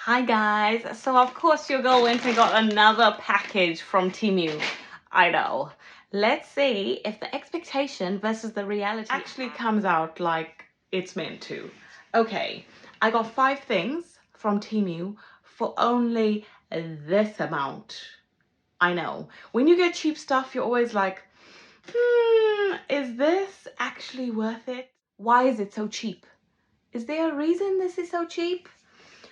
Hi guys, so of course your girl went and got another package from Temu. I know. Let's see if the expectation versus the reality actually comes out like it's meant to. Okay, I got 5 things from Temu for only this amount. I know. When you get cheap stuff, you're always like, is this actually worth it? Why is it so cheap? Is there a reason this is so cheap?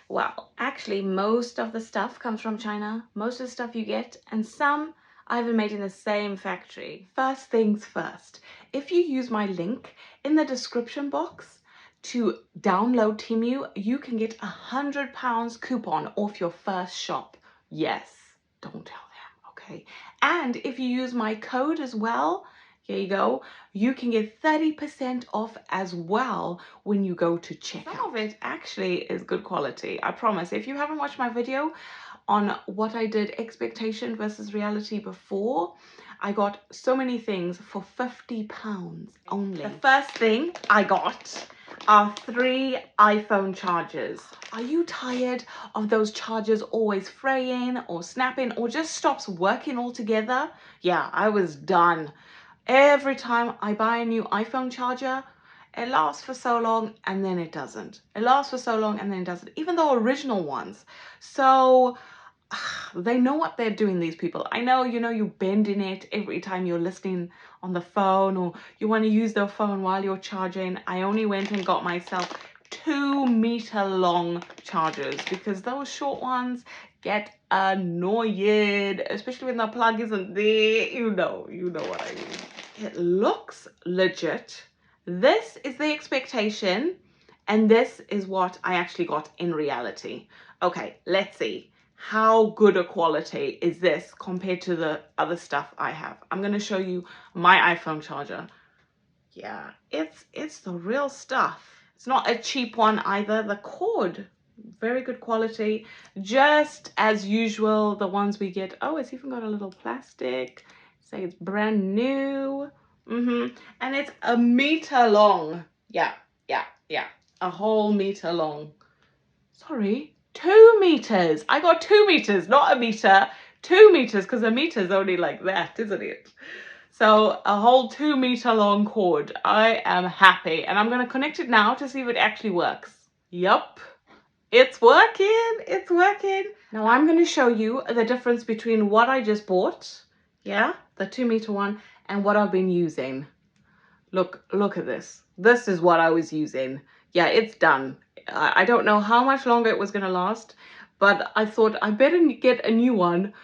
Well, actually, most of the stuff comes from China. Most of the stuff you get, and some are even made in the same factory. First things first, if you use my link in the description box to download Temu, you can get £100 coupon off your first shop. Yes, don't tell them, okay? And if you use my code as well, here you go, you can get 30% off as well when you go to checkout. Some of it actually is good quality, I promise. If you haven't watched my video on what I did expectation versus reality before, I got so many things for £50 only. The first thing I got are 3 iPhone chargers. Are you tired of those chargers always fraying or snapping or just stops working altogether? Yeah, I was done. Every time I buy a new iPhone charger, it lasts for so long and then it doesn't. It lasts for so long and then it doesn't. Even the original ones. So they know what they're doing, these people. I know, you're bending it every time you're listening on the phone or you want to use the phone while you're charging. I only went and got myself 2-meter long chargers because those short ones get annoying, especially when the plug isn't there. You know what I mean. It looks legit. This is the expectation and this is what I actually got in reality. Okay, let's see. How good a quality is this compared to the other stuff I have? I'm going to show you my iPhone charger. Yeah, it's the real stuff. It's not a cheap one either. The cord, very good quality. Just as usual, the ones we get. Oh, it's even got a little plastic. Say it's brand new. And it's 1 meter long. Yeah. A whole meter long. Sorry, 2 meters. I got 2 meters, not a meter. 2 meters, because a meter is only like that, isn't it? So a whole 2 meter long cord. I am happy. And I'm going to connect it now to see if it actually works. Yup. It's working. It's working. Now I'm going to show you the difference between what I just bought. Yeah, the 2 meter one and what I've been using. Look at this. This is what I was using. Yeah, it's done. I don't know how much longer it was going to last, but I thought I better get a new one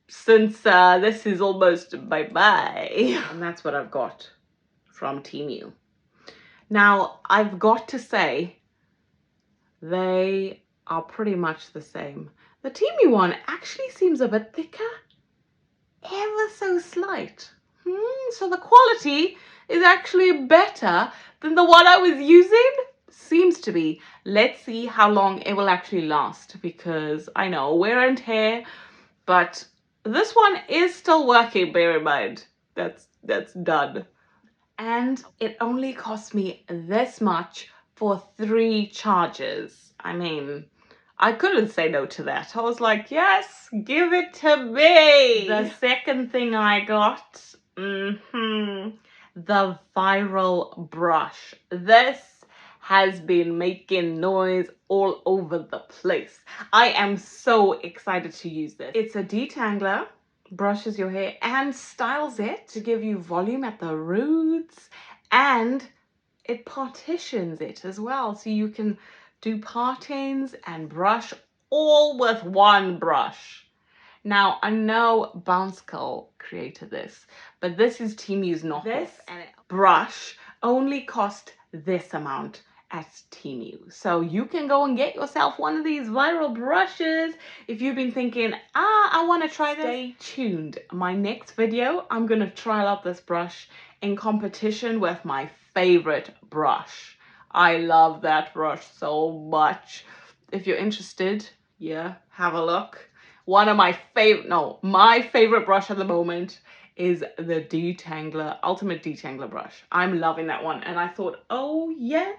since this is almost bye-bye. And that's what I've got from Temu. Now, I've got to say, they are pretty much the same. The Temu one actually seems a bit thicker, ever so slight. So the quality is actually better than the one I was using. Seems to be. Let's see how long it will actually last, because I know wear and tear, but this one is still working, bear in mind. That's done. And it only cost me this much for 3 chargers. I mean, I couldn't say no to that. I was like, yes, give it to me. The second thing I got, the viral brush. This has been making noise all over the place. I am so excited to use this. It's a detangler, brushes your hair and styles it to give you volume at the roots, and it partitions it as well, so you can do partings and brush all with one brush. Now, I know Bounce Curl created this, but this is Temu's knockoff. This brush only cost this amount at Temu. So you can go and get yourself one of these viral brushes if you've been thinking, I want to try this. Stay tuned. My next video, I'm going to try out this brush in competition with my favorite brush. I love that brush so much. If you're interested, yeah, have a look. One of my favorite brush at the moment is the Detangler, Ultimate Detangler brush. I'm loving that one. And I thought, oh yes,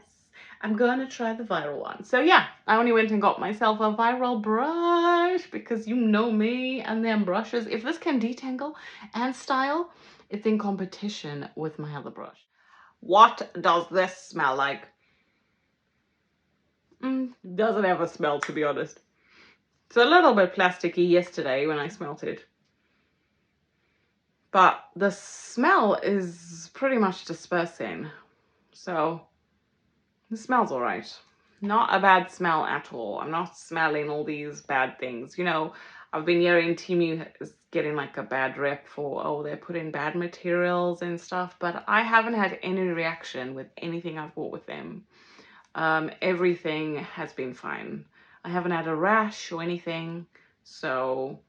I'm gonna try the viral one. So yeah, I only went and got myself a viral brush because you know me and them brushes. If this can detangle and style, it's in competition with my other brush. What does this smell like? Doesn't have a smell, to be honest. It's a little bit plasticky yesterday when I smelt it. But the smell is pretty much dispersing. So it smells all right. Not a bad smell at all. I'm not smelling all these bad things. You know, I've been hearing Temu is getting like a bad rep for, oh, they're putting bad materials and stuff. But I haven't had any reaction with anything I've bought with them. Everything has been fine. I haven't had a rash or anything. So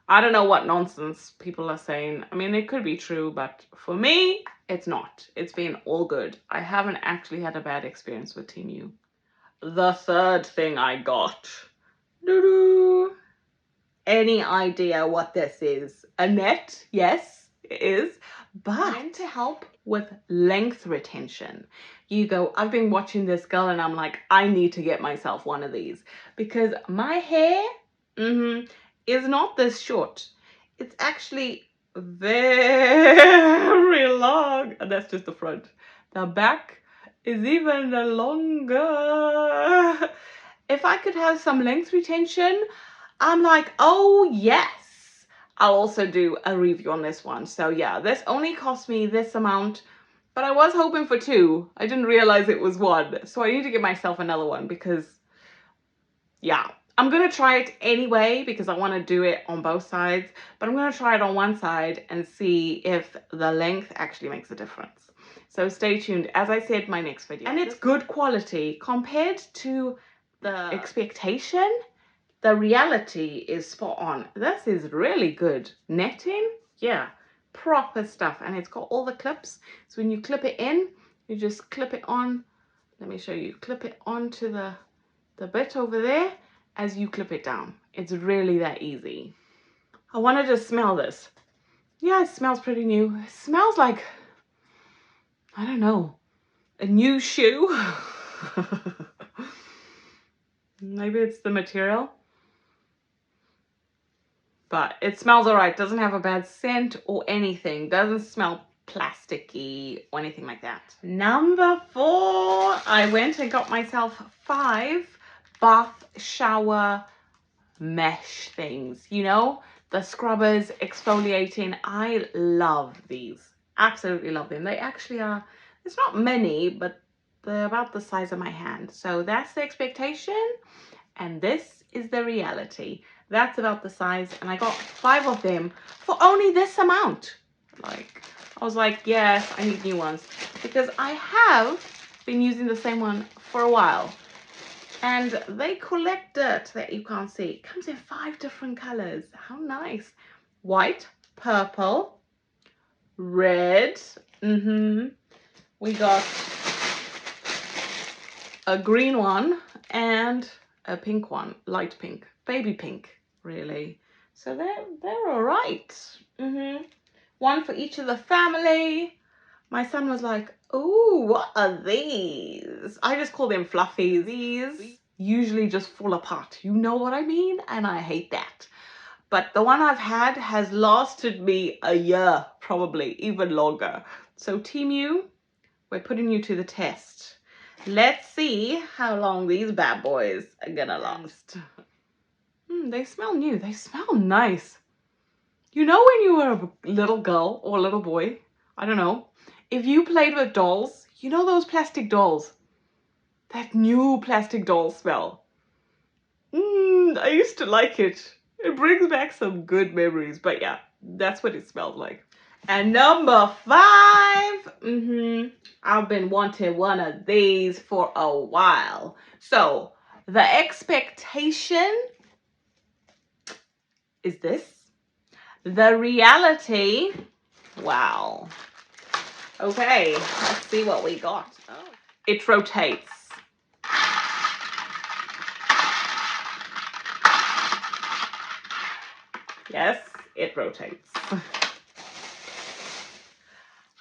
I don't know what nonsense people are saying. I mean, it could be true, but for me, it's not. It's been all good. I haven't actually had a bad experience with Temu. The third thing I got. Doo-doo. Any idea what this is? A net? Yes, it is. But meant to help with length retention. You go, I've been watching this girl and I'm like, I need to get myself one of these because my hair is not this short. It's actually very long. And that's just the front. The back is even longer. If I could have some length retention, I'm like, oh yes. I'll also do a review on this one. So yeah, this only cost me this amount, but I was hoping for 2. I didn't realize it was 1. So I need to get myself another one because yeah, I'm going to try it anyway because I want to do it on both sides, but I'm going to try it on one side and see if the length actually makes a difference. So stay tuned. As I said, my next video. And it's good quality compared to the expectation. The reality is spot on. This is really good. Netting, yeah, proper stuff. And it's got all the clips. So when you clip it in, you just clip it on. Let me show you. Clip it onto the bit over there as you clip it down. It's really that easy. I wanted to smell this. Yeah, it smells pretty new. It smells like, I don't know, a new shoe. Maybe it's the material. But it smells all right. Doesn't have a bad scent or anything. Doesn't smell plasticky or anything like that. Number 4, I went and got myself 5 bath shower mesh things. You know, the scrubbers, exfoliating. I love these. Absolutely love them. They actually are, it's not many, but they're about the size of my hand. So that's the expectation. And this is the reality. That's about the size, and I got 5 of them for only this amount. Like, I was like, yes, I need new ones because I have been using the same one for a while, and they collect dirt that you can't see. It comes in 5 different colors. How nice. White, purple, red. We got a green one and a pink one, light pink, baby pink, really. So they're all right. One for each of the family. My son was like, "Oh, what are these?" I just call them fluffies. These usually just fall apart. You know what I mean? And I hate that. But the one I've had has lasted me a year, probably even longer. So Temu, we're putting you to the test. Let's see how long these bad boys are gonna last. They smell new. They smell nice. You know when you were a little girl or a little boy, I don't know, if you played with dolls, you know those plastic dolls? That new plastic doll smell. I used to like it. It brings back some good memories. But yeah, that's what it smelled like. And number 5, I've been wanting one of these for a while. So the expectation is this. The reality, wow. Okay, let's see what we got. Oh. It rotates. Yes, it rotates.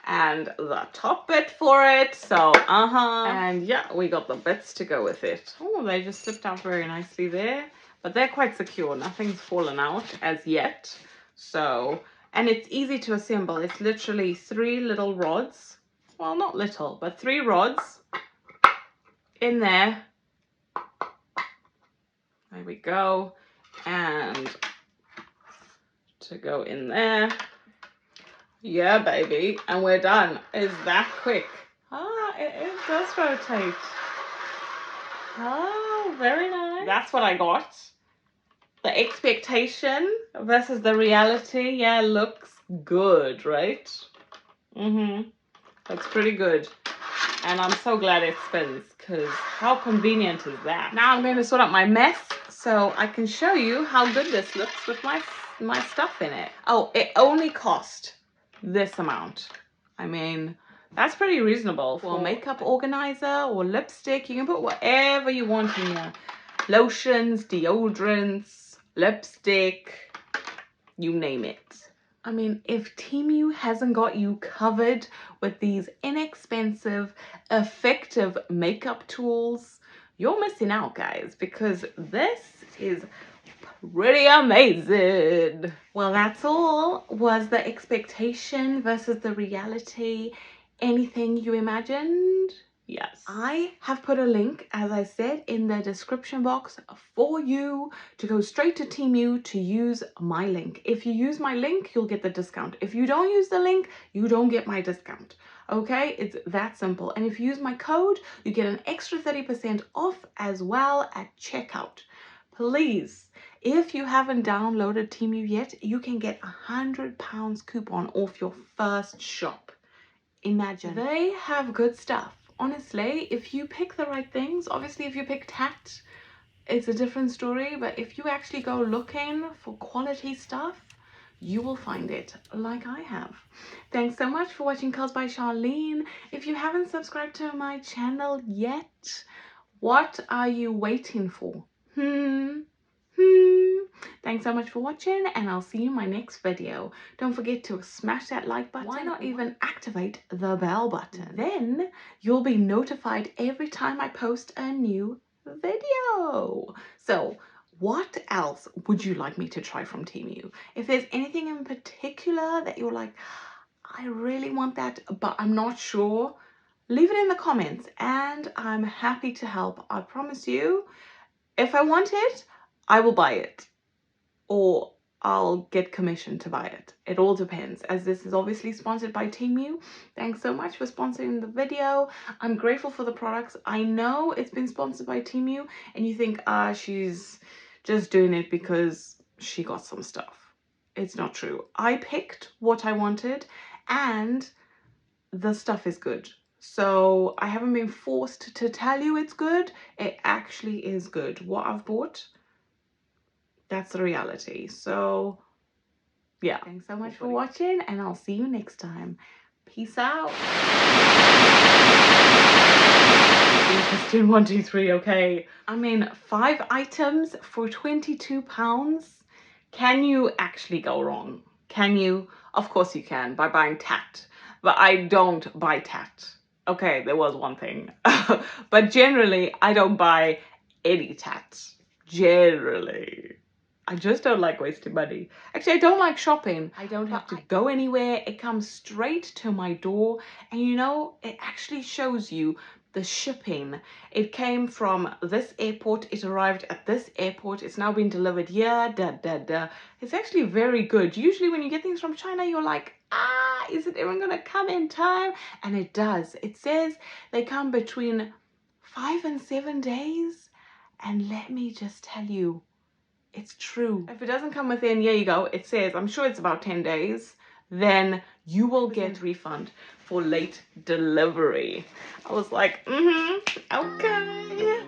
and the top bit for it. So, and yeah, we got the bits to go with it. Oh, they just slipped out very nicely there. But they're quite secure. Nothing's fallen out as yet. So, and it's easy to assemble. It's literally 3 little rods. Well, not little, but 3 rods in there. There we go. And to go in there. Yeah, baby. And we're done. Is that quick? Ah, it does rotate. Oh, very nice. That's what I got. The expectation versus the reality. Yeah, looks good, right? Looks pretty good. And I'm so glad it spins, because how convenient is that? Now I'm going to sort out my mess so I can show you how good this looks with my stuff in it. Oh, it only cost this amount. I mean, that's pretty reasonable for a makeup organizer or lipstick. You can put whatever you want in here. Lotions, deodorants, lipstick, you name it. I mean, if Temu hasn't got you covered with these inexpensive, effective makeup tools, you're missing out, guys, because this is pretty amazing. Well, that's all. Was the expectation versus the reality anything you imagined? Yes. I have put a link, as I said, in the description box for you to go straight to Temu to use my link. If you use my link, you'll get the discount. If you don't use the link, you don't get my discount. Okay, it's that simple. And if you use my code, you get an extra 30% off as well at checkout. Please, if you haven't downloaded Temu yet, you can get £100 coupon off your first shop. Imagine. They have good stuff. Honestly, if you pick the right things, obviously if you pick Tat, it's a different story, but if you actually go looking for quality stuff, you will find it, like I have. Thanks so much for watching Curls by Sharlene. If you haven't subscribed to my channel yet, what are you waiting for? Thanks so much for watching, and I'll see you in my next video. Don't forget to smash that like button. Why not even activate the bell button? Then you'll be notified every time I post a new video. So what else would you like me to try from Temu? If there's anything in particular that you're like, I really want that, but I'm not sure, leave it in the comments and I'm happy to help. I promise you, if I want it, I will buy it, or I'll get commission to buy it. It all depends, as this is obviously sponsored by Temu. Thanks so much for sponsoring the video. I'm grateful for the products. I know it's been sponsored by Temu and you think, she's just doing it because she got some stuff. It's not true. I picked what I wanted and the stuff is good. So I haven't been forced to tell you it's good. It actually is good. What I've bought, that's the reality. So yeah, thanks so much for watching and I'll see you next time. Peace out. Question 1, 2, 3. Okay, I mean, 5 items for £22. Can you actually go wrong? Can you? Of course you can, by buying Tat, but I don't buy Tat. Okay, there was one thing. But generally I don't buy any Tat. Generally, I just don't like wasting money. Actually, I don't like shopping. I don't have to go anywhere. It comes straight to my door. And you know, it actually shows you the shipping. It came from this airport. It arrived at this airport. It's now been delivered here. It's actually very good. Usually when you get things from China, you're like, is it even gonna come in time? And it does. It says they come between 5 and 7 days. And let me just tell you, it's true. If it doesn't come within, here you go, it says, I'm sure it's about 10 days, then you will get refund for late delivery. I was like, okay.